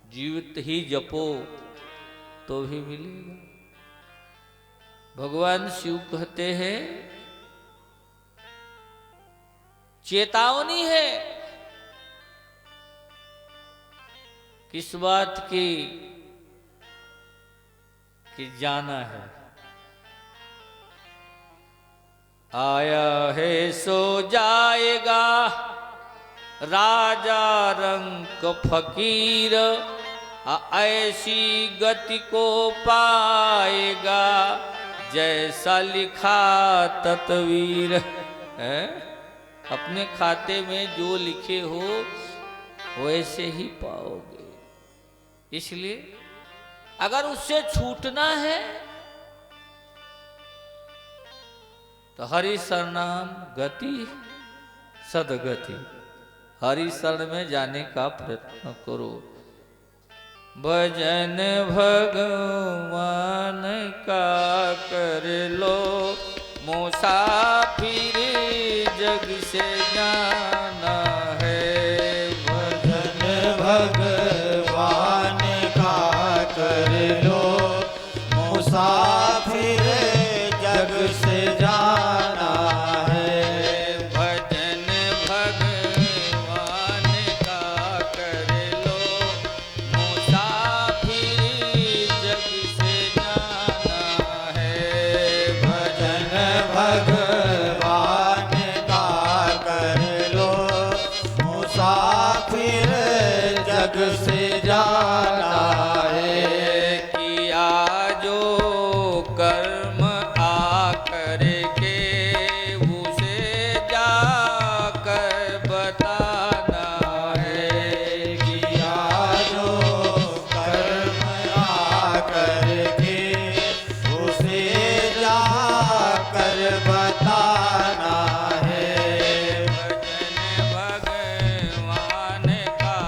जीवित ही जपो तो भी मिलेगा। भगवान शिव कहते हैं चेतावनी है किस बात की कि जाना है। आया है सो जाएगा राजा रंक फकीर, ऐसी गति को पाएगा जैसा लिखा तत्वीर है। अपने खाते में जो लिखे हो वैसे ही पाओगे। इसलिए अगर उससे छूटना है तो हरि शरणाम गति सदगति, हरि शरण में जाने का प्रयत्न करो। भजन भगवान का कर लो, मुसाफिर जग से जाना है। भजन भगवान का कर लो, मुसाफिर जग से जाना है। भजन भगवान का कर लो, मुसाफिर जग से जाना है। भजन भगवान का कर लो, मुसाफिर जग से जाना है। किया जो कर्म आकर के उसे जाकर बताना है। किया जो कर्म आकर के उसे जाकर बताना है। भजन भगवान का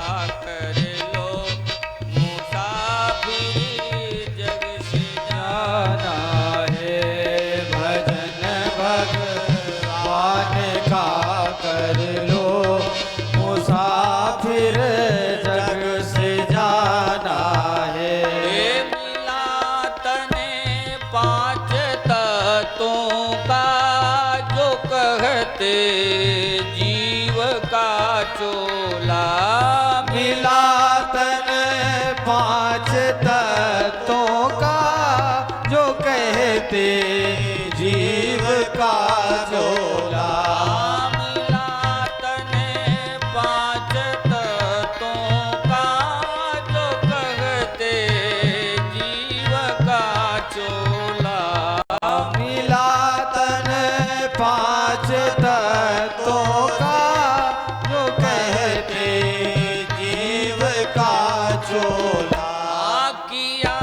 कर लो, मुसाफिर जग से जाना है। भजन भगवान का कर लो, मुसाफिर जग से जाना है। ये मिला तने पांच तत्वों का जो कहते जीव का चोला। मिला तन पांच तत्वों का जो कहते जीव का चोला। मिला तने पांच तत्वों का जो कहते जीव का चोला। मिला तन पांच तत्वों का जो कहते जीव का चोला। किया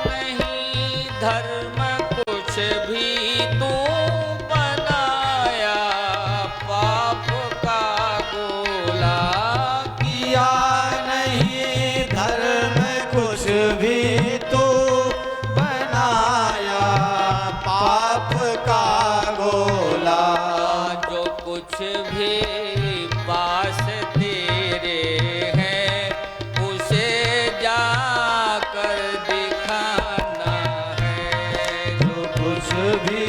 नहीं धर्म कुछ भी तू बनाया पाप का गोला। किया नहीं धर्म कुछ भी तू बनाया पाप का गोला। जो कुछ भी पास तेरे हैं उसे जाकर दिखाना है। जो कुछ भी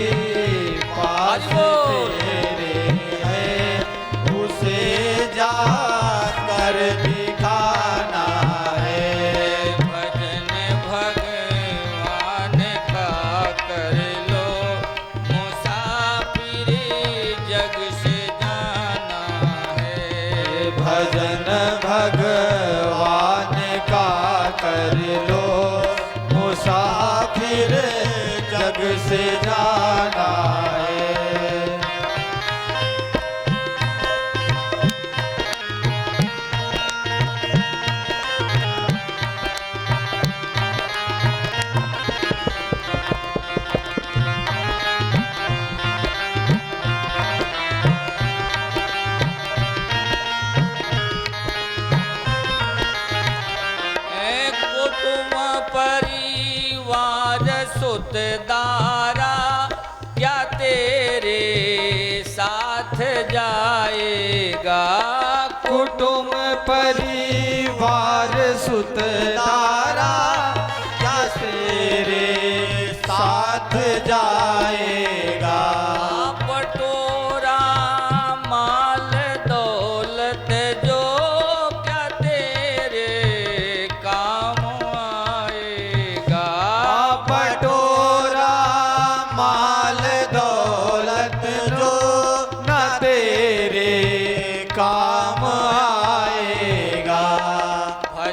पास तेरे है उसे जाकर दिखाना है। भजन भगवान का कर लो, मुसाफिर जग से जाना है। भजन भगवान का कर लो, मुसाफिर जग से जाना है। कुटुंब परिवार सुतदारा क्या तेरे साथ जाएगा। कुटुंब परिवार सुतदारा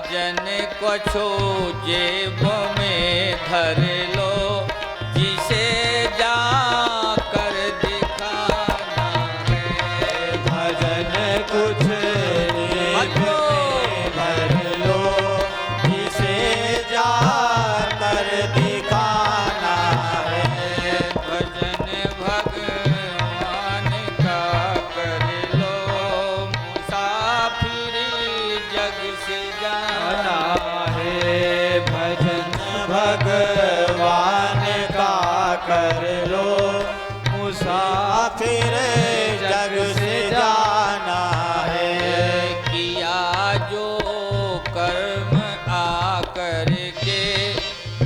भजन को छो जेब में धर लो, जिसे जा कर दिखाना है। भजन कुछ जेब में भर लो, जिसे जा कर दिखाना है। भजन भगवान का कर लो, मुसाफिर जग से जाना है। भजन भगवान का कर लो, मुसाफिर जग से जाना है। किया जो कर्म आकर के,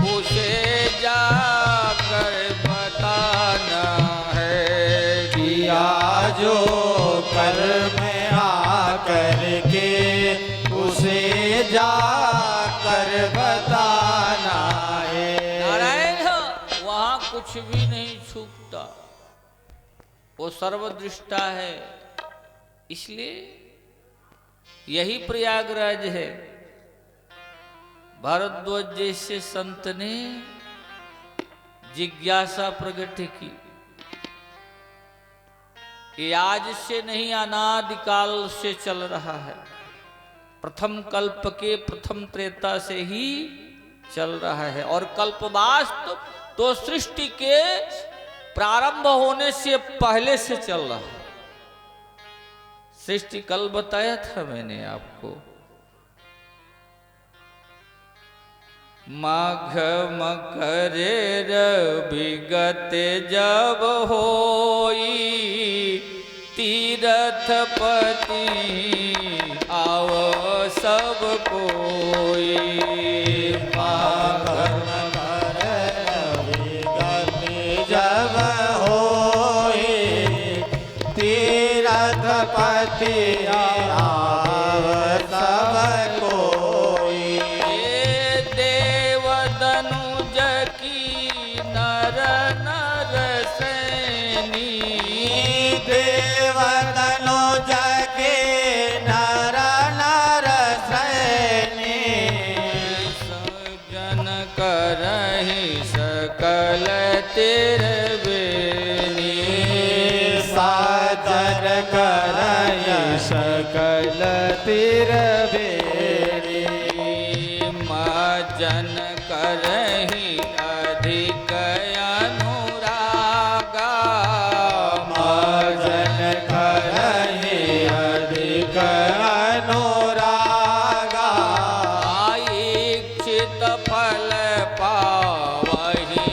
उसे जाकर बताना है। किया जो कर्म आकर के, उसे जाकर बताना है। नारायण वहाँ कुछ भी नहीं छूटता, वो सर्वदृष्टा है। इसलिए यही प्रयागराज है। भारद्वाज जैसे संत ने जिज्ञासा प्रकट की, ये आज से नहीं अनादिकाल से चल रहा है। प्रथम कल्प के प्रथम त्रेता से ही चल रहा है, और कल्पवास्तु तो सृष्टि के प्रारंभ होने से पहले से चल रहा है। सृष्टि कल बताया था मैंने आपको। माघ मकर विगत जब होई, तीर्थपति आव सब कोई। माघ मकर विगत जब होई, तीर्थपति आव सब कोई। ये देव दनुज की नर नर सैनी, देव तनुज के नर नर सैनी। सजन करहि सकल तेरे बेनी। सादर करहि सकल तिर बेरी। मजन करहि अधिक अनुरागा, मजन करहि अधिक अनुरागा। इच्छित फल पावहि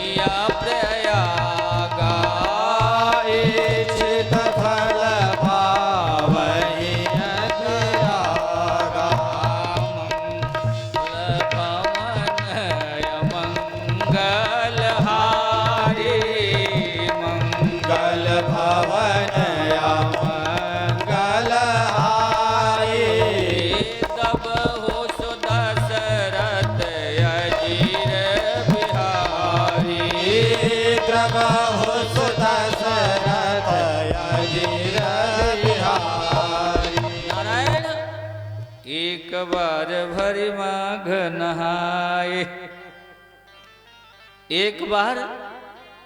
प्रयागा। इच्छित फल पावहि अनुरागा। मंगलहारी मंगल भवन मंगलहारी। तब हो सुदशरथ अजीर बिहारी। द्रव हो सुदशरथ अजीर बिहारी। नारायण एक बार भरी माघ नहाए। एक बार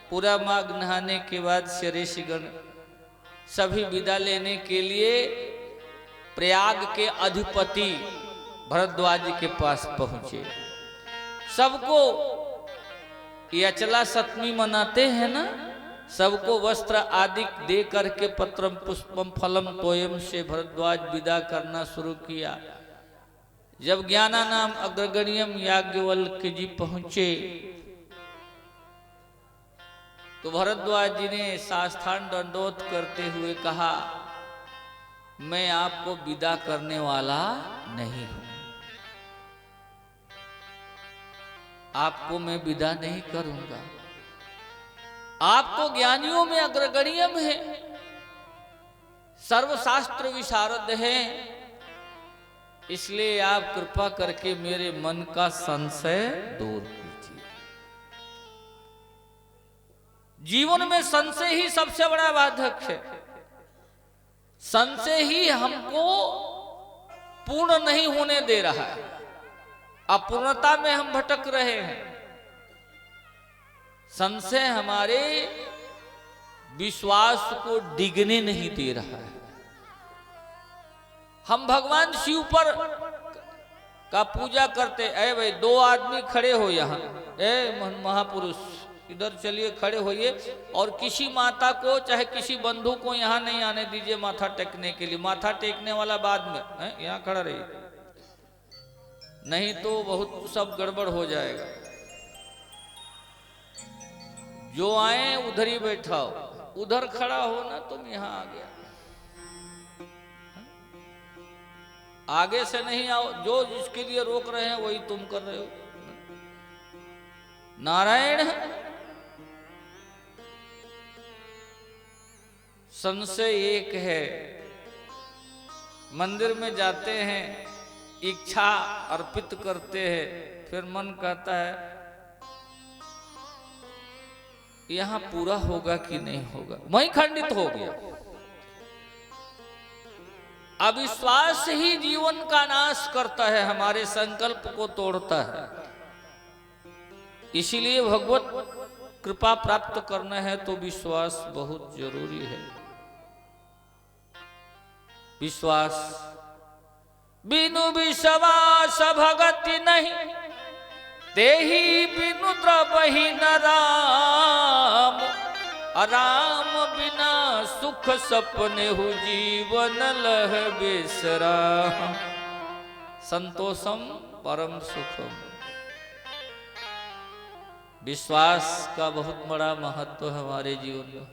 पूरा माघ नहाने के बाद ऋषिगण सभी विदा लेने के लिए प्रयाग के अधिपति भरद्वाज के पास पहुंचे। सबको ये अचला सप्तमी मनाते हैं ना, सबको वस्त्र आदि दे करके पत्रम पुष्पम फलम तोयम से भरद्वाज विदा करना शुरू किया। जब ज्ञाना नाम अग्रगण्यम याज्ञवल्क्य जी पहुंचे तो भरद्वाज जी ने साष्टांग दंडोत करते हुए कहा, मैं आपको विदा करने वाला नहीं हूं, आपको मैं विदा नहीं करूंगा। आप तो ज्ञानियों में अग्रगण्यम है, सर्वशास्त्र विशारद हैं, इसलिए आप कृपा करके मेरे मन का संशय दूर कीजिए। जीवन में संशय ही सबसे बड़ा बाधक है। संशय ही हमको पूर्ण नहीं होने दे रहा है। अपूर्णता में हम भटक रहे हैं। संशय हमारे विश्वास को डिगने नहीं दे रहा है। हम भगवान शिव पर का पूजा करते, ऐ भाई 2 आदमी खड़े हो यहाँ, ए महापुरुष इधर चलिए खड़े होइए, और किसी माता को चाहे किसी बंधु को यहाँ नहीं आने दीजिए माथा टेकने के लिए। माथा टेकने वाला बाद में यहाँ खड़ा रहिए, नहीं तो बहुत सब गड़बड़ हो जाएगा। जो आए उधर ही बैठाओ, उधर खड़ा हो ना तुम यहाँ आ गया, आगे से नहीं आओ। जो जिसके लिए रोक रहे हैं वही तुम कर रहे हो। नारायण संशय एक है। मंदिर में जाते हैं, इच्छा अर्पित करते हैं, फिर मन कहता है यहां पूरा होगा कि नहीं होगा, वहीं खंडित हो गया। अविश्वास ही जीवन का नाश करता है, हमारे संकल्प को तोड़ता है। इसीलिए भगवत कृपा प्राप्त करना है तो विश्वास बहुत जरूरी है। विश्वास बिनु विश्वास भगति नहीं, तेहि बिनु द्रवहि न राम। राम बिना सुख सपने हु जीवन लह बिसरा। संतोषम परम सुखम। विश्वास का बहुत बड़ा महत्व है हमारे जीवन में।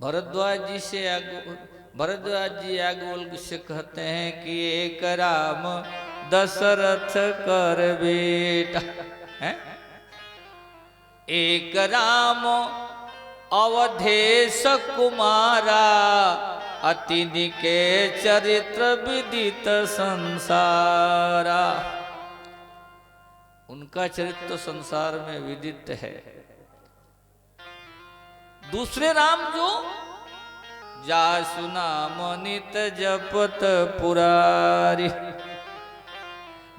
भरद्वाज जी आगे बोल से कहते हैं कि एक राम दशरथ कर बेटा है, एक राम अवधेश कुमारा। अतिनि के चरित्र विदित संसारा। उनका चरित्र संसार में विदित है। दूसरे राम जो जासु नाम नित जपत पुरारी,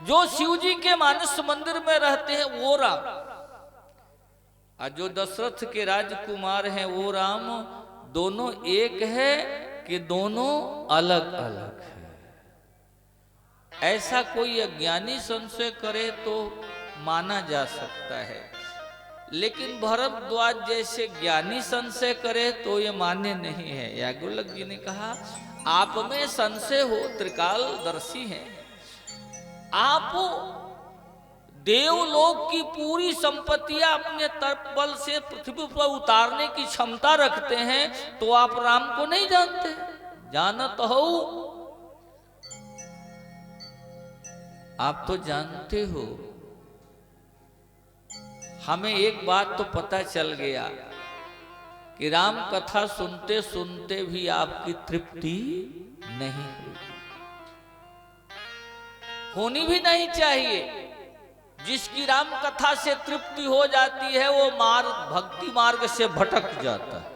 जो शिव जी के मानस मंदिर में रहते हैं वो राम, और जो दशरथ के राजकुमार हैं वो राम, दोनों एक है कि दोनों अलग अलग है। ऐसा कोई अज्ञानी संशय करे तो माना जा सकता है, लेकिन भरद्वाज जैसे ज्ञानी संशय करे तो ये मान्य नहीं है। याज्ञवल्क्य जी ने कहा आप में संशय हो, त्रिकालदर्शी हैं आप, देवलोक की पूरी संपत्तियां अपने तर्क बल से पृथ्वी पर उतारने की क्षमता रखते हैं, तो आप राम को नहीं जानते? जानत हो, आप तो जानते हो। हमें एक बात तो पता चल गया कि राम कथा सुनते सुनते भी आपकी तृप्ति नहीं होनी भी नहीं चाहिए। जिसकी राम कथा से तृप्ति हो जाती है वो भक्ति मार्ग से भटक जाता है।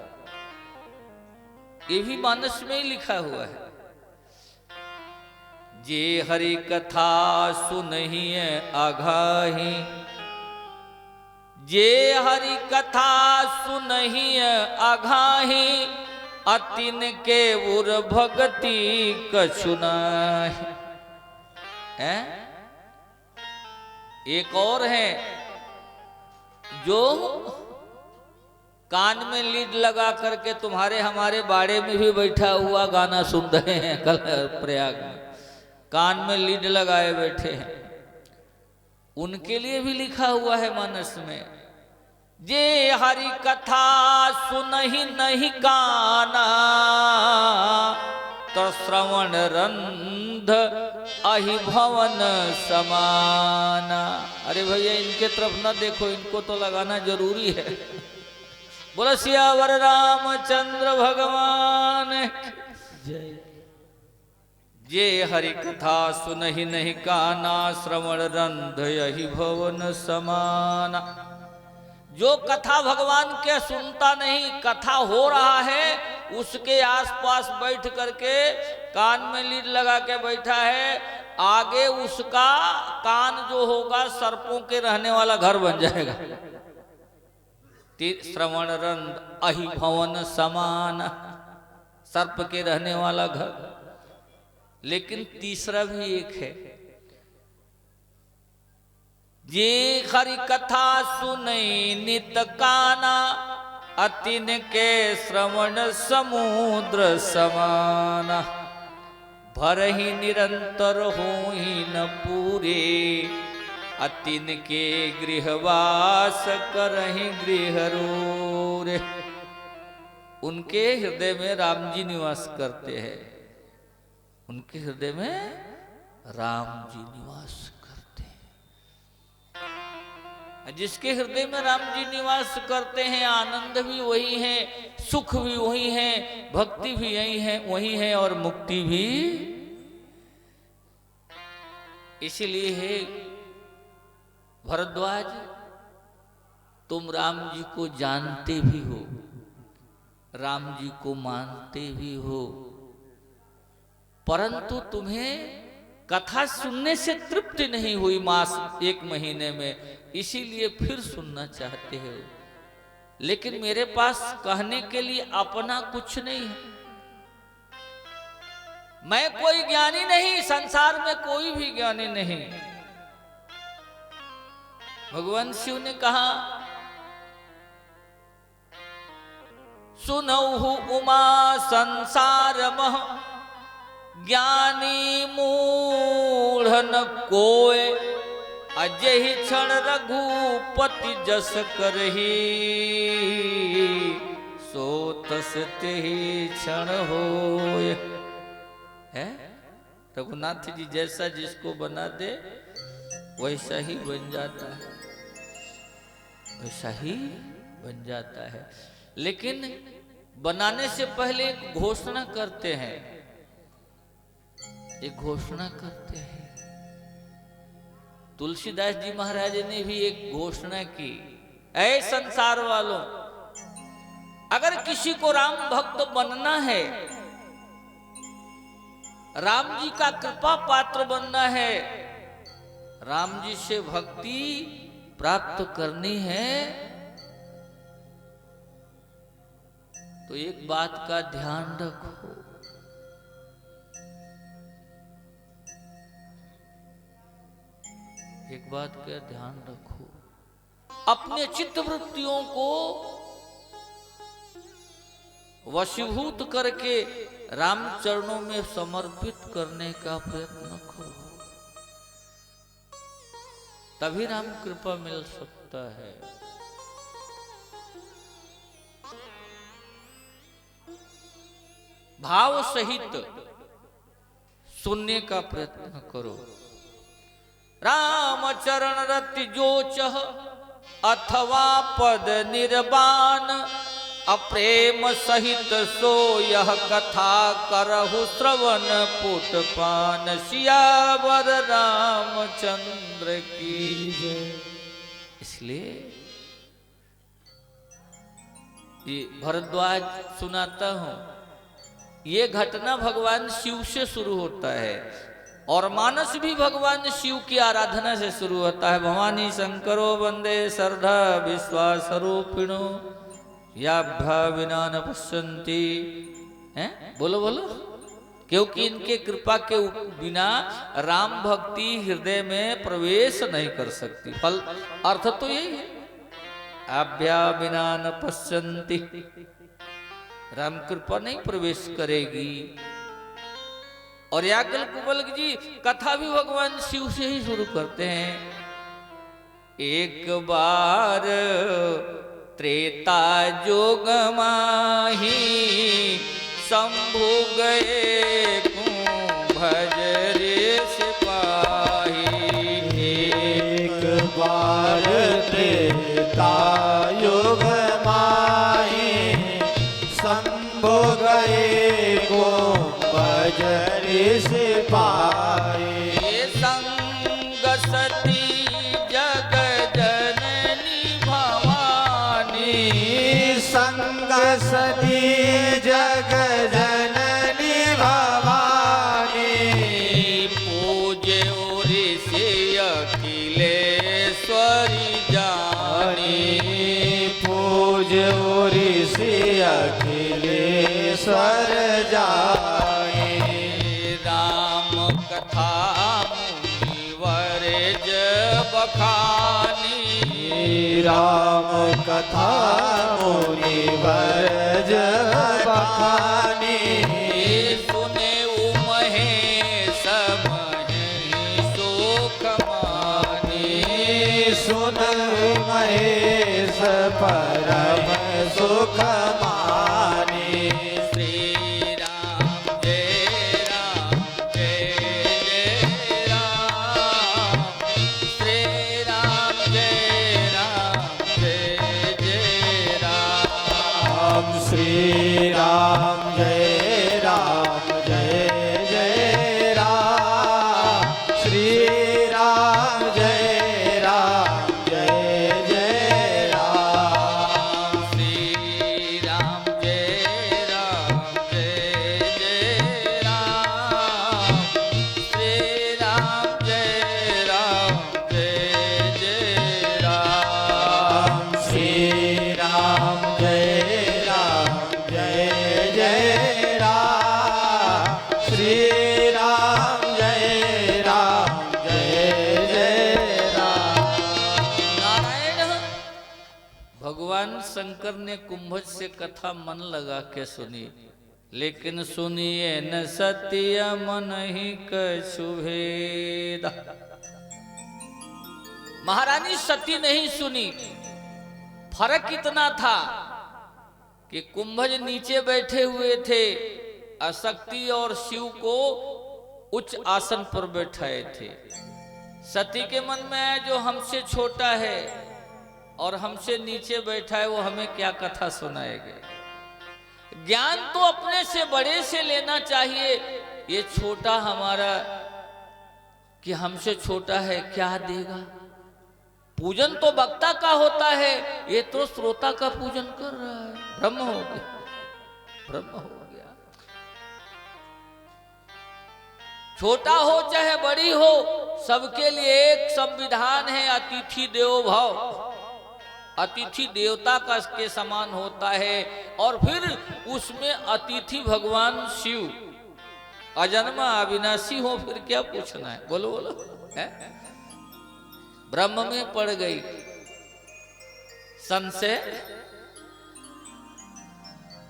ये भी मानस में ही लिखा हुआ है। जे हरि कथा सुनहिए आघाही, जे हरि कथा सुनहिए आघाही। अतिन के उर भगति कछु नाहि। एक और है जो कान में लीड लगा करके तुम्हारे हमारे बाड़े में भी बैठा हुआ गाना सुन रहे हैं। कल प्रयाग में कान में लीड लगाए बैठे हैं, उनके लिए भी लिखा हुआ है मानस में, जे हरि कथा सुनहि नहीं काना। तो श्रवण रंध अहि भवन समाना। अरे भैया इनके तरफ न देखो, इनको तो लगाना जरूरी है। बोलो सियावर रामचंद्र भगवान जय। जे हरि कथा सुनहि नहीं काना, श्रवण रंध अहि भवन समाना। जो कथा भगवान के सुनता नहीं, कथा हो रहा है उसके आसपास बैठ करके कान में लीड लगा के बैठा है आगे उसका कान जो होगा सर्पों के रहने वाला घर बन जाएगा। श्रवण रंध अहि भवन समान, सर्प के रहने वाला घर। लेकिन तीसरा भी एक है, जे हरि कथा सुनई नित काना, अतिन के श्रवण समुद्र समाना। भरहि निरंतर होहि न पूरे, अतिन के गृहवास करहि गृहरोरे। उनके हृदय में राम जी निवास करते हैं, उनके हृदय में राम जी निवास करते हैं। जिसके हृदय में राम जी निवास करते हैं, आनंद भी वही है, सुख भी वही है, भक्ति भी यही है वही है, और मुक्ति भी। इसलिए है भरद्वाज, तुम राम जी को जानते भी हो, राम जी को मानते भी हो, परंतु तुम्हें कथा सुनने से तृप्ति नहीं हुई मास 1 महीने में, इसीलिए फिर सुनना चाहते हो। लेकिन मेरे पास कहने के लिए अपना कुछ नहीं है, मैं कोई ज्ञानी नहीं, संसार में कोई भी ज्ञानी नहीं। भगवान शिव ने कहा, सुनहु उमा संसार मह, ज्ञानी मूढ़न कोय, अजहि क्षण रघुपति जस करही, सो तस तेहि क्षण होय। है रघुनाथ जी जैसा जिसको बना दे वैसा ही बन जाता है, वैसा ही बन जाता है। लेकिन बनाने से पहले एक घोषणा करते हैं, एक घोषणा करते हैं। तुलसीदास जी महाराज ने भी एक घोषणा की, ऐ संसार वालों, अगर किसी को राम भक्त बनना है, राम जी का कृपा पात्र बनना है, राम जी से भक्ति प्राप्त करनी है, तो एक बात का ध्यान रखो, एक बात का ध्यान रखो, अपने चित्त वृत्तियों को वशीभूत करके राम चरणों में समर्पित करने का प्रयत्न करो, तभी राम कृपा मिल सकता है। भाव सहित सुनने का प्रयत्न करो। राम चरण रति जोचह, अथवा पद निर्वाण, अप्रेम सहित सो यह कथा करहु श्रवण पुटपान। सियावर रामचंद्र की जय। इसलिए ये भरद्वाज सुनाता हूं, ये घटना भगवान शिव से शुरू होता है, और मानस भी भगवान शिव की आराधना से शुरू होता है। भवानी शंकरो वंदे श्रद्धा विश्वास रूपिणो, याभ्या विना न पश्यन्ति। हैं बोलो बोलो, क्योंकि इनके कृपा के बिना राम भक्ति हृदय में प्रवेश नहीं कर सकती। फल अर्थ तो यही है, आभ्या विना न पश्यन्ति, राम कृपा नहीं प्रवेश करेगी। और याज्ञल कुबल जी कथा भी भगवान शिव से ही शुरू करते हैं। एक बार त्रेता जोग माही, शंभु गए कुंभज रे सिपाही। एक बार त्रेता युग माही, शंभु गए कुंभज रे सिपाही। संग सती जग जननी भवानी, संग सती जग जननी भवानी। पूजे ऋषि अखिलेश्वर जाए। राम कथा मुनिवर जब बखानी, राम कथा मुनिवर जब बखानी। सुने महेश सुख मानी, सुन महेश परम सुख मानी। श्री राम जय राम, श्री राम जय राम, श्री राम जय राम जय जय राम। श्री राम जय राम जय जय राम। श्री राम जय राम, श्री राम जय राम, श्री राम जय राम जय जय राम। श्री राम जय राम जय जय राम। नारायण। भगवान शंकर ने कुंभज से कथा मन लगा के सुनी, लेकिन सुनिए न सत्य मन ही कछु भेद। महारानी सती नहीं सुनी। फर्क इतना था कि कुंभज नीचे बैठे हुए थे, शक्ति और शिव को उच्च आसन पर बैठाए थे। सती के मन में आया जो हमसे छोटा है और हमसे नीचे बैठा है, वो हमें क्या कथा सुनाएगा। ज्ञान तो अपने से बड़े से लेना चाहिए। ये छोटा हमारा कि हमसे छोटा है, क्या देगा। पूजन तो वक्ता का होता है, ये तो श्रोता का पूजन कर रहा है। ब्रह्म हो गया, ब्रह्म हो गया। छोटा हो चाहे बड़ी हो, सबके लिए एक संविधान है, अतिथि देवो भव। अतिथि देवता का के समान होता है। और फिर उसमें अतिथि भगवान शिव अजन्मा अविनाशी हो, फिर क्या पूछना है। बोलो बोलो है? ब्रह्म में पड़ गई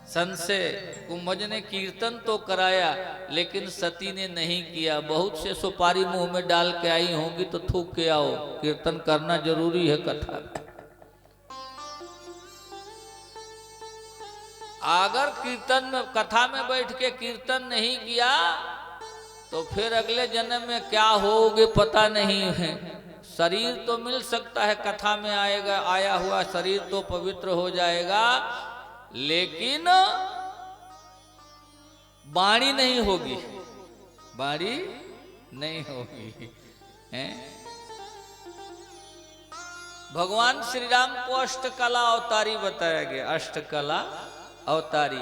संशय। कुंभज ने कीर्तन तो कराया, लेकिन सती ने नहीं किया। बहुत से सुपारी मुंह में डाल के आई होंगी तो थूक के आओ। कीर्तन करना जरूरी है कथा। अगर कीर्तन में कथा में बैठ के कीर्तन नहीं किया तो फिर अगले जन्म में क्या होगे पता नहीं है। शरीर तो मिल सकता है, कथा में आएगा, आया हुआ शरीर तो पवित्र हो जाएगा, लेकिन वाणी नहीं होगी, वाणी नहीं होगी। हैं? भगवान श्री राम को अष्टकला अवतारी बताया गया। अष्टकला अवतारी,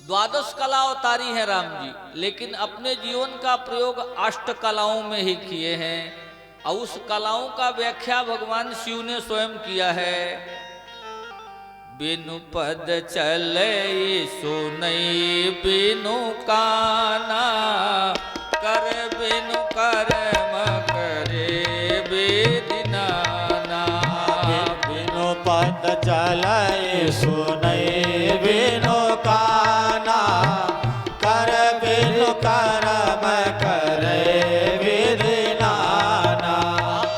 12 कला अवतारी है राम जी, लेकिन अपने जीवन का प्रयोग अष्ट कलाओं में ही किए हैं। और उस कलाओं का व्याख्या भगवान शिव ने स्वयं किया है। बिनु पद चले सुनई बिनु काना, कर बिनु कर्म करे विधि नाना। बिनु पद चले सुनई बिनु काना, कर बिनु कर्म करे विधि नाना।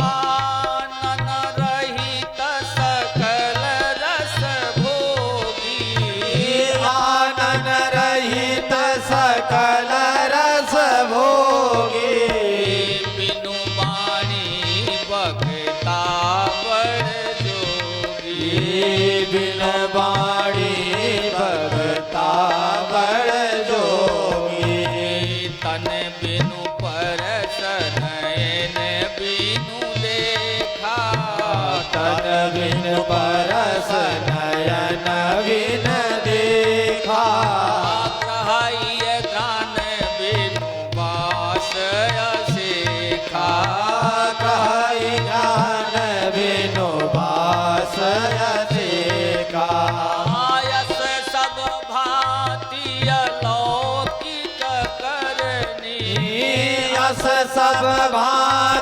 आनन रहित सकल रस भोगी, आनन रहित सकल रस भोगी।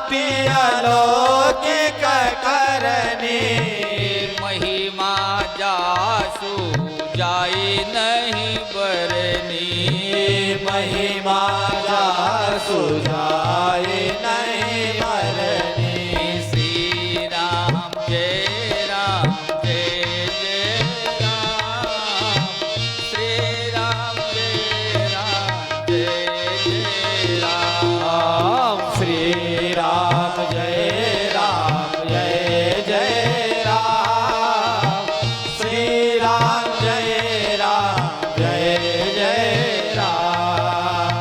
अति अलौकिक करनी, महिमा जासु जाई नहीं बरनी, महिमा जासु जाई नहीं बरनी। श्री राम जय राम जय जय राम, श्री राम जय राम जय जय राम, श्री राम जय राम जय जय राम, श्री राम जय राम जय जय राम।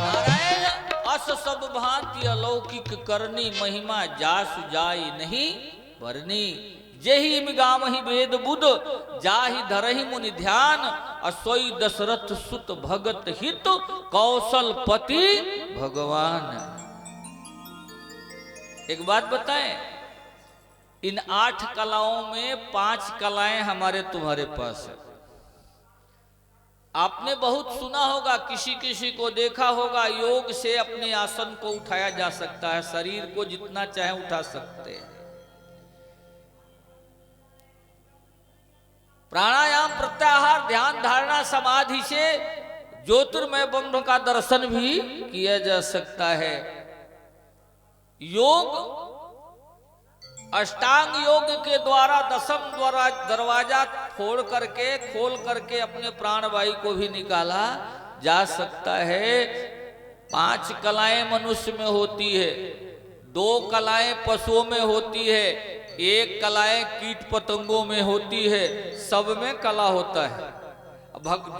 नारायण अस सब भांति अलौकिक करनी, महिमा जासु जाई नहीं बरनी। जेहि मिगामहि वेद बुध, जाहि धरहि मुनि ध्यान, असोई दशरथ सुत भगत हित, कौशलपति भगवान। एक बात बताएं, इन 8 कलाओं में 5 कलाएं हमारे तुम्हारे पास है। आपने बहुत सुना होगा, किसी किसी को देखा होगा, योग से अपने आसन को उठाया जा सकता है, शरीर को जितना चाहे उठा सकते हैं। प्राणायाम, प्रत्याहार, ध्यान, धारणा, समाधि से ज्योतिर्मय ब्रह्म का दर्शन भी किया जा सकता है। योग अष्टांग योग के द्वारा दशम द्वारा दरवाजा खोल करके अपने प्राणवायु को भी निकाला जा सकता है। 5 कलाएं मनुष्य में होती है, 2 कलाएं पशुओं में होती है, 1 कलाएं कीट पतंगों में होती है। सब में कला होता है।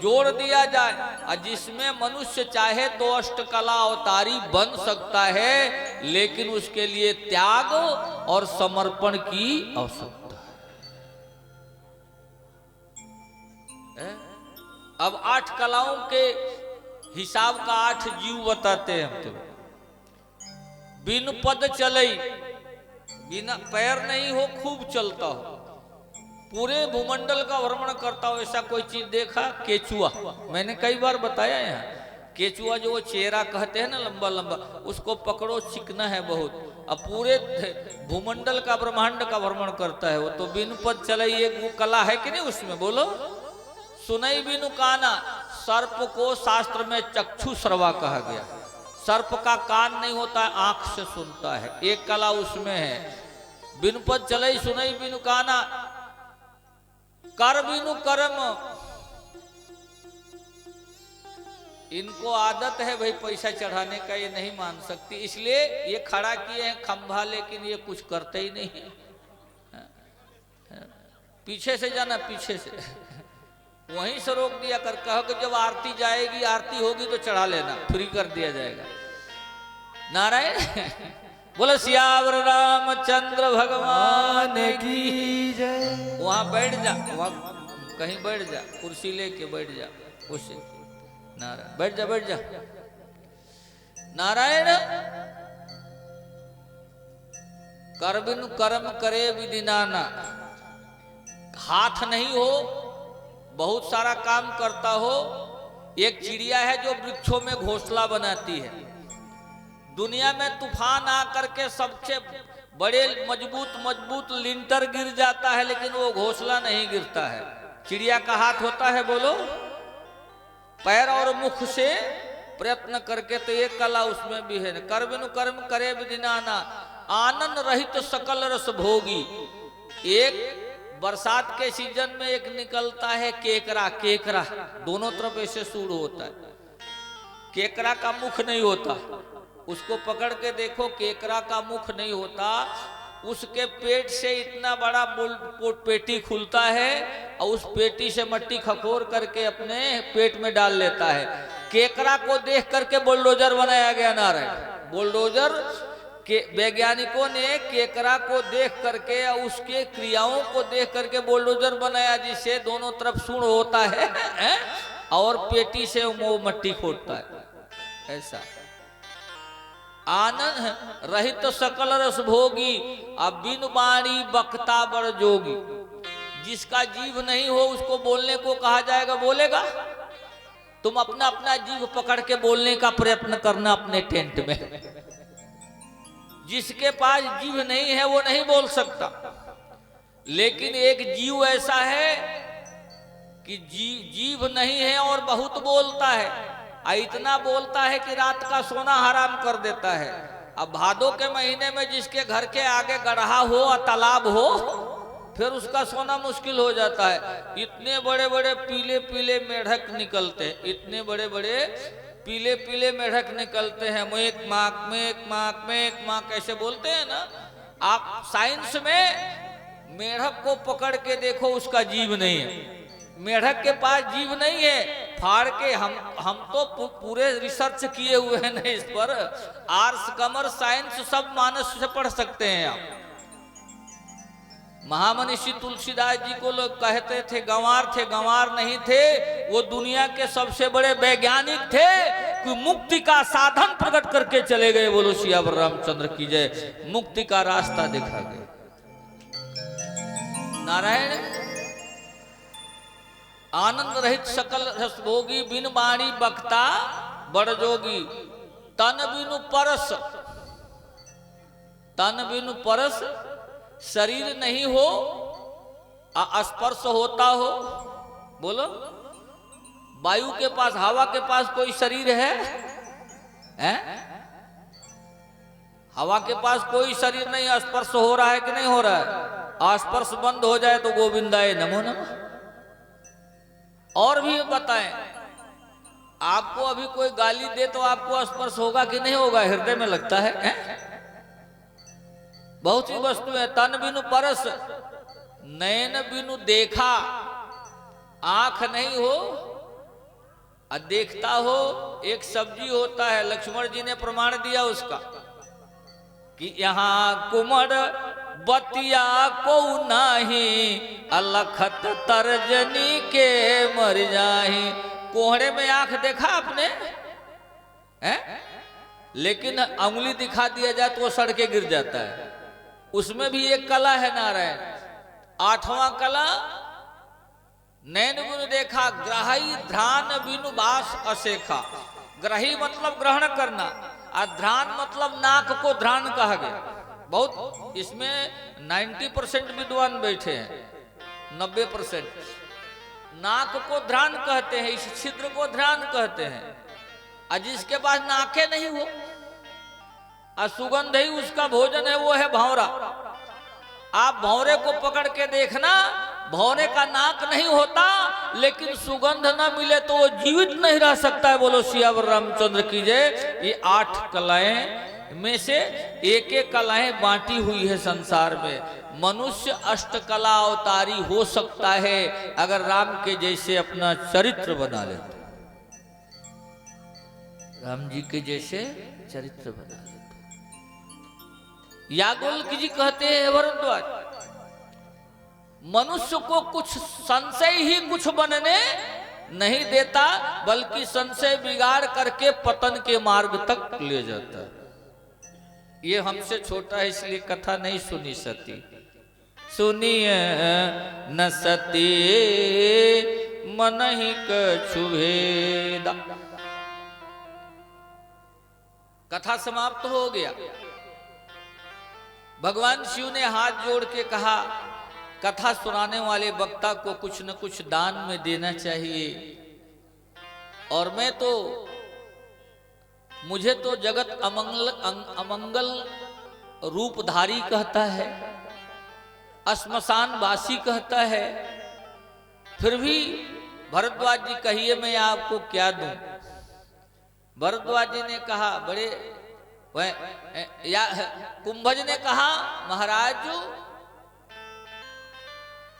जोड़ दिया जाए और जिसमें मनुष्य चाहे तो अष्टकला अवतारी बन सकता है, लेकिन उसके लिए त्याग और समर्पण की आवश्यकता है। अब 8 कलाओं के हिसाब का 8 जीव बताते हैं हम तुम्हें। बिन पद चलई, बिना पैर नहीं हो, खूब चलता हो, पूरे भूमंडल का भ्रमण करता हो, ऐसा कोई चीज देखा? केचुआ। मैंने कई बार बताया यहाँ, केचुआ जो वो चेहरा कहते हैं ना, लंबा लंबा, उसको पकड़ो, चिकना है बहुत, अब पूरे भूमंडल का ब्रह्मांड का भ्रमण करता है वो। तो बिनु पद चले, एक वो कला है कि नहीं उसमें? बोलो। सुनई बिनु काना, सर्प को शास्त्र में चक्षु श्रवा कहा गया। सर्प का कान नहीं होता है, आंख से सुनता है, एक कला उसमें है। बिनु पद चले, सुनई बिनु काना, कर बिनु कर्म। इनको आदत है भाई पैसा चढ़ाने का, ये नहीं मान सकती, इसलिए ये खड़ा किए हैं खंभा, लेकिन ये कुछ करते ही नहीं है। पीछे से जाना, पीछे से वहीं से रोक दिया कर, कहो कि जब आरती जाएगी, आरती होगी तो चढ़ा लेना, फ्री कर दिया जाएगा। नारायण बोलो सियावर रामचंद्र भगवान की जय। वहां बैठ जा, वहां कहीं बैठ जा, कुर्सी लेके बैठ जा, उसे नारायण बैठ जा, बैठ जा। नारायण कर बिनु कर्म करे विधि नाना। हाथ नहीं हो, बहुत सारा काम करता हो। एक चिड़िया है जो वृक्षों में घोंसला बनाती है। दुनिया में तूफान आकर के सबसे बड़े मजबूत लिंटर गिर जाता है, लेकिन वो घोंसला नहीं गिरता है। चिड़िया का हाथ होता है, बोलो, पैर और मुख से प्रयत्न करके, तो एक कला उसमें भी है। कर बिनु कर्म करे विधि नाना, आनंद रहित सकल रस भोगी। एक बरसात के सीजन में एक निकलता है केकरा, केकरा दोनों तरफ ऐसे सूर होता है। केकरा का मुख नहीं होता, उसको पकड़ के देखो, केकरा का मुख नहीं होता। उसके पेट से इतना बड़ा पेटी खुलता है और उस पेटी से मट्टी खखोर करके अपने पेट में डाल लेता है। केकरा को देख करके बुलडोजर बनाया गया। नारायण बुलडोजर के वैज्ञानिकों ने केकरा को देख करके और उसके क्रियाओं को देख करके बुलडोजर बनाया, जिससे दोनों तरफ सूंड होता है और पेटी से वो मट्टी खोदता है। ऐसा आनंद रहित सकल रस भोगी, अब बिन बाणी बक्ता बड़ जोगी। जिसका जीव नहीं हो उसको बोलने को कहा जाएगा, बोलेगा? तुम अपना अपना जीव पकड़ के बोलने का प्रयत्न करना अपने टेंट में। जिसके पास जीभ नहीं है वो नहीं बोल सकता, लेकिन एक जीव ऐसा है कि जीभ नहीं है और बहुत बोलता है, इतना बोलता है कि रात का सोना हराम कर देता है। अब भादों के महीने में जिसके घर के आगे गड्ढा हो और तालाब हो, फिर उसका सोना मुश्किल हो जाता है। इतने बड़े बड़े पीले पीले मेढक निकलते हैं, इतने बड़े बड़े पीले पीले मेढक निकलते हैं, मेक माक मेक माक मेक माक ऐसे बोलते हैं ना। आप साइंस में मेढक को पकड़ के देखो, उसका जीभ नहीं है, मेढक के पास जीभ नहीं है। फाड़ के हम तो पूरे रिसर्च किए हुए हैं इस पर, आर्ट्स कॉमर्स साइंस सब मानस से पढ़ सकते हैं आप। महामनीषी तुलसीदास जी को लोग कहते थे गंवार थे, गंवार नहीं थे, वो दुनिया के सबसे बड़े वैज्ञानिक थे कि मुक्ति का साधन प्रकट करके चले गए। बोलो सियावर रामचंद्र की जय। मुक्ति का रास्ता दिखा गए नारायण। आनंद रहित सकल रस भोगी, बिन बाणी बक्ता बड़ जोगी। तन बिनु परस, तन बिनु परस, शरीर नहीं हो स्पर्श होता हो। बोलो, वायु के पास, हवा के पास कोई शरीर है? हवा के पास कोई शरीर नहीं, स्पर्श हो रहा है कि नहीं हो रहा है? स्पर्श बंद हो जाए तो गोविंदाय नमो नमः। और भी बताएं, आपको अभी कोई गाली दे तो आपको स्पर्श होगा कि नहीं होगा? हृदय में लगता है, बहुत सी वस्तु है। तन बिनु परस, नयन बिनु देखा, आंख नहीं हो और देखता हो। एक सब्जी होता है, लक्ष्मण जी ने प्रमाण दिया उसका कि यहाँ कुमड़ बतिया को नाही, अलखत तर्जनी के मर जाही। कोहड़े में आंख देखा आपने लेकिन अंगुली दिखा दिया जाए तो वो सड़ के गिर जाता है। उसमें भी एक कला है नारायण। आठवां कला, नैन बिनु देखा, ग्राही ध्यान बिनु बास असेखा। ग्रही मतलब ग्रहण करना, और ध्यान मतलब नाक को ध्यान कहा गया। बहुत इसमें 90% विद्वान बैठे हैं, 90% नाक को ध्यान कहते हैं, इस छिद्र को ध्यान कहते हैं। और जिसके पास नाके नहीं हो और सुगंध ही उसका भोजन है, वो है भौरा। आप भौरे को पकड़ के देखना, भौरे का नाक नहीं होता, लेकिन सुगंध ना मिले तो वो जीवित नहीं रह सकता है। बोलो सियावर रामचंद्र की जय। ये 8 कलाएं में से एक एक कलाएं बांटी हुई है संसार में। मनुष्य अष्टकला अवतारी हो सकता है अगर राम के जैसे अपना चरित्र बना ले, राम जी के जैसे चरित्र बना ले। याज्ञवल्क्य जी कहते हैं भरद्वाज, मनुष्य को कुछ संशय ही कुछ बनने नहीं देता, बल्कि संशय बिगाड़ करके पतन के मार्ग तक ले जाता है। ये हमसे छोटा है इसलिए कथा नहीं सुनी सती। सुनिए न सती मन ही कछु भेदा। कथा समाप्त हो गया। भगवान शिव ने हाथ जोड़ के कहा, कथा सुनाने वाले वक्ता को कुछ न कुछ दान में देना चाहिए। और मैं तो, मुझे तो जगत अमंगल रूपधारी कहता है, श्मशान वासी कहता है, फिर भी भरद्वाज जी कहिए मैं आपको क्या दूं? भरद्वाज जी ने कहा, बड़े या कुंभज ने कहा, महाराज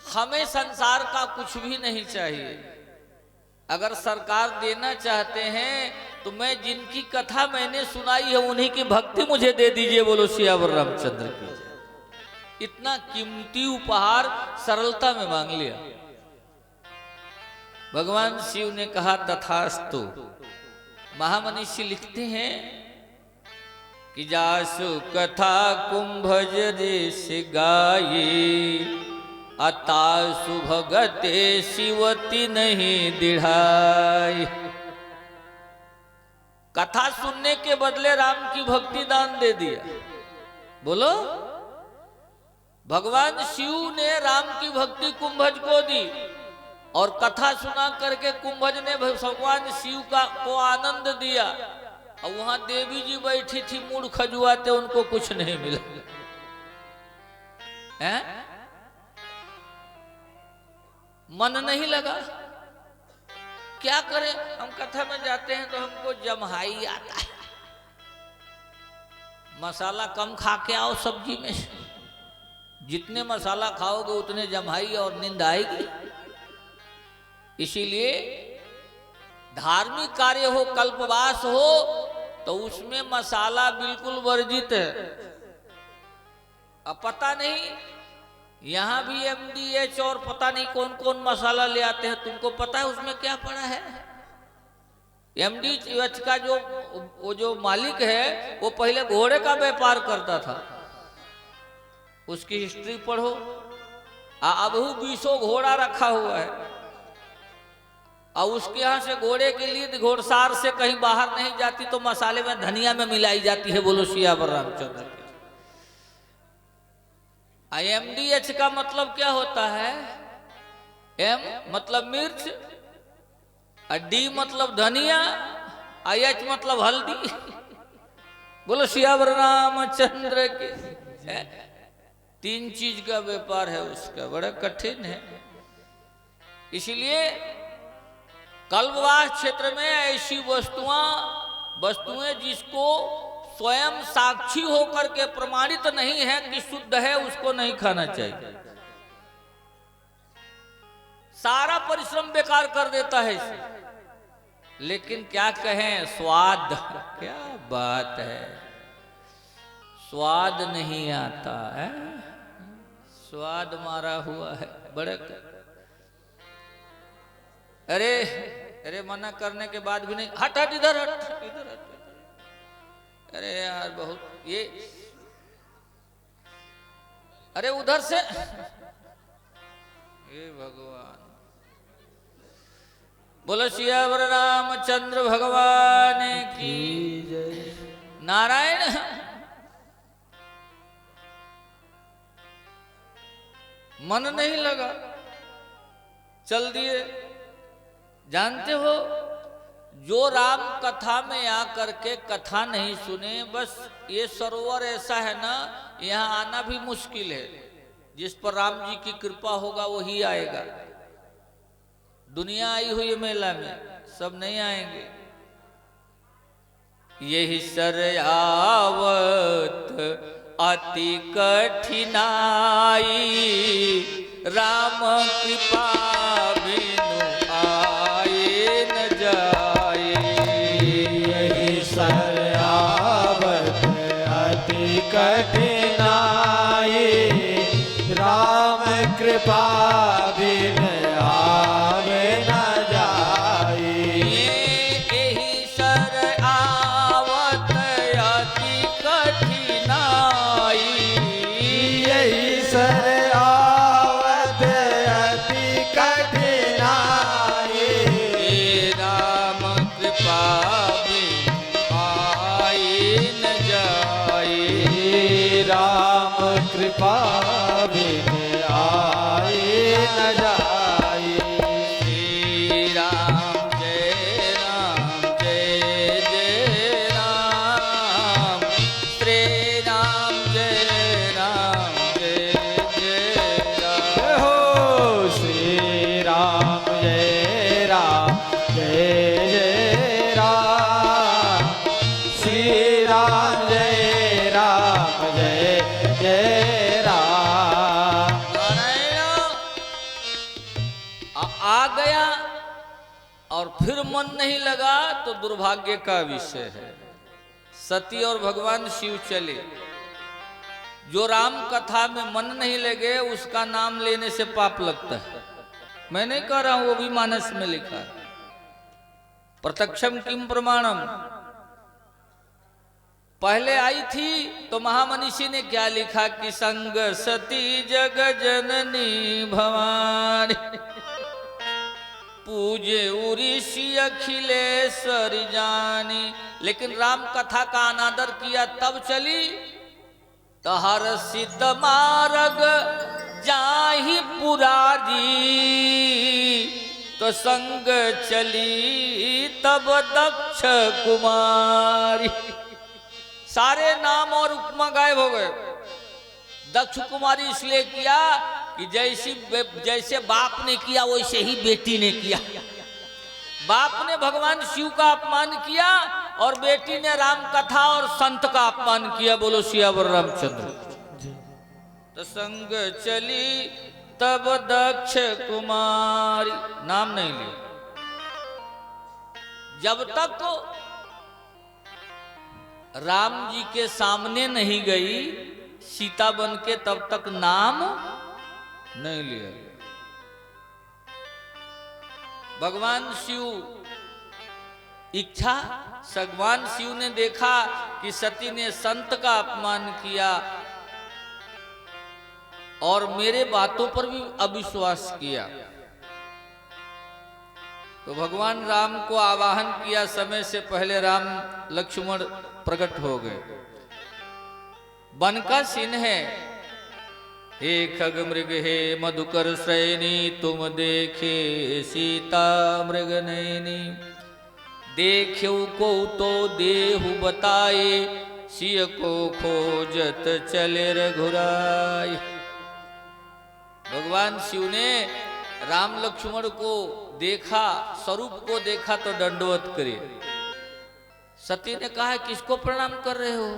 हमें संसार का कुछ भी नहीं चाहिए। अगर सरकार देना चाहते हैं तो मैं जिनकी कथा मैंने सुनाई है उन्हीं की भक्ति मुझे दे दीजिए। बोलो सियावर रामचंद्र की जय। इतना कीमती उपहार सरलता में मांग लिया। भगवान शिव ने कहा तथास्तु। महामनीषी लिखते हैं कि जासु कथा कुंभज ऋषि गाये, अतासु भगते शिवती नहीं दिढ़ाई। कथा सुनने के बदले राम की भक्ति दान दे दिया। बोलो। भगवान शिव ने राम की भक्ति कुंभज को दी और कथा सुना करके कुंभज ने भगवान शिव को आनंद दिया। और वहां देवी जी बैठी थी मूड खजुआते, उनको कुछ नहीं मिला है? मन नहीं लगा। क्या करें, हम कथा में जाते हैं तो हमको जम्हाई आता है। मसाला कम खा के आओ सब्जी में, जितने मसाला खाओगे उतने जम्हाई और नींद आएगी। इसीलिए धार्मिक कार्य हो, कल्पवास हो, तो उसमें मसाला बिल्कुल वर्जित है। अब पता नहीं यहां भी MDH और पता नहीं कौन कौन मसाला ले आते हैं, तुमको पता है उसमें क्या पड़ा है? MDH का जो मालिक है वो पहले घोड़े का व्यापार करता था, उसकी हिस्ट्री पढ़ो। अब 20 घोड़ा रखा हुआ है और उसके यहाँ से घोड़े के लिए घोड़सार से कहीं बाहर नहीं जाती तो मसाले में धनिया में मिलाई जाती है। बोलो सियावर रामचंद्र की। MDH का मतलब क्या होता है? M मतलब मिर्च, D मतलब धनिया, H मतलब हल्दी। बोलो सियावर रामचंद्र की। 3 चीज का व्यापार है उसका, बड़ा कठिन है। इसलिए कल्पवास क्षेत्र में ऐसी वस्तुएं जिसको स्वयं साक्षी होकर के प्रमाणित नहीं है कि शुद्ध है, उसको नहीं खाना चाहिए। सारा परिश्रम बेकार कर देता है इसे। लेकिन क्या कहें, स्वाद, क्या बात है, स्वाद नहीं आता है, स्वाद मारा हुआ है बड़े। अरे अरे मना करने के बाद भी नहीं, हट हट इधर हट इधर हट। अरे यार बहुत ये, अरे उधर से, हे भगवान। बोलो सियावर रामचंद्र भगवान की जय। नारायण। मन नहीं लगा, चल दिए। जानते हो, जो राम कथा में आकर के कथा नहीं सुने, बस ये सरोवर ऐसा है ना, यहाँ आना भी मुश्किल है। जिस पर राम जी की कृपा होगा वही आएगा। दुनिया आई हुई मेला में, सब नहीं आएंगे। यही सरयावत अति कठिनाई, राम कृपा बिनु आए न जाए। यही सरयावत अति कठिनाई, राम कृपा बिन आवे न जाए। यही सरयावत अति कठिनाई, यही सरयावत अति कठिनाई, राम कृपा बिन आए न जाए। राम कृपा बिन आए न जाए। श्री राम जय राम जय जय राम, श्री राम जय राम जय जय राम। जय हो श्री राम जय राम जय जय राम, श्री राम जय राम जय जय राम। नारायण आ गया और फिर मन नहीं लगा तो दुर्भाग्य का विषय है। सती और भगवान शिव चले। जो राम कथा में मन नहीं लगे उसका नाम लेने से पाप लगता है। मैं नहीं कह रहा हूं, वो भी मानस में लिखा है। प्रत्यक्षम किम प्रमाणम। पहले आई थी तो महामनीषी ने क्या लिखा कि संग सती जग जननी भवानी, पूजे उऋषि अखिलेश्वर जानी। लेकिन राम कथा का अनादर किया तब चली तहर सिद्ध मार्ग जाहि पुरारी, तो संग चली तब दक्ष कुमारी। सारे नाम और उपमा गायब हो गए। दक्ष कुमारी इसलिए किया कि जैसे बाप ने किया वैसे ही बेटी ने किया। बाप ने भगवान शिव का अपमान किया और बेटी ने राम कथा और संत का अपमान किया। बोलो सियावर रामचंद्र। तो संग चली तब दक्ष कुमारी, नाम नहीं लिया। जब तक राम जी के सामने नहीं गई सीता बन के, तब तक नाम नहीं लिया। भगवान शिव इच्छा, भगवान शिव ने देखा कि सती ने संत का अपमान किया और मेरे बातों पर भी अविश्वास किया, तो भगवान राम को आवाहन किया। समय से पहले राम लक्ष्मण प्रकट हो गए। वन का सीन है, हे खग मृग हे मधुकर श्रेणी, तुम देखे सीता मृग नैनी। देखो को तो देहु बताए, सिय को खोजत चले रघुराई। भगवान शिव ने राम लक्ष्मण को देखा, स्वरूप को देखा तो दंडवत करे। सती ने कहा किसको प्रणाम कर रहे हो?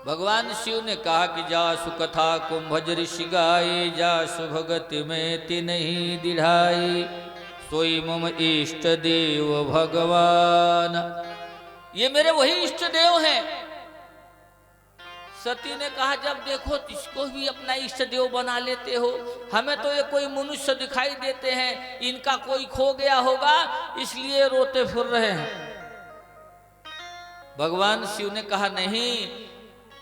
भगवान शिव ने कहा कि जासु कथा कुंभज ऋषि गाये, जासु भगति में तिन्हि दिढ़ाई, सोई मम इष्ट देव भगवान। ये मेरे वही इष्ट देव हैं। सती ने कहा जब देखो इसको भी अपना इष्ट देव बना लेते हो, हमें तो ये कोई मनुष्य दिखाई देते हैं, इनका कोई खो गया होगा इसलिए रोते फिर रहे हैं। भगवान शिव ने कहा नहीं,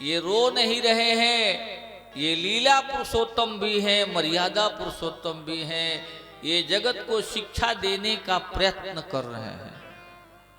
ये रो नहीं रहे हैं, ये लीला पुरुषोत्तम भी हैं, मर्यादा पुरुषोत्तम भी हैं, ये जगत को शिक्षा देने का प्रयत्न कर रहे हैं।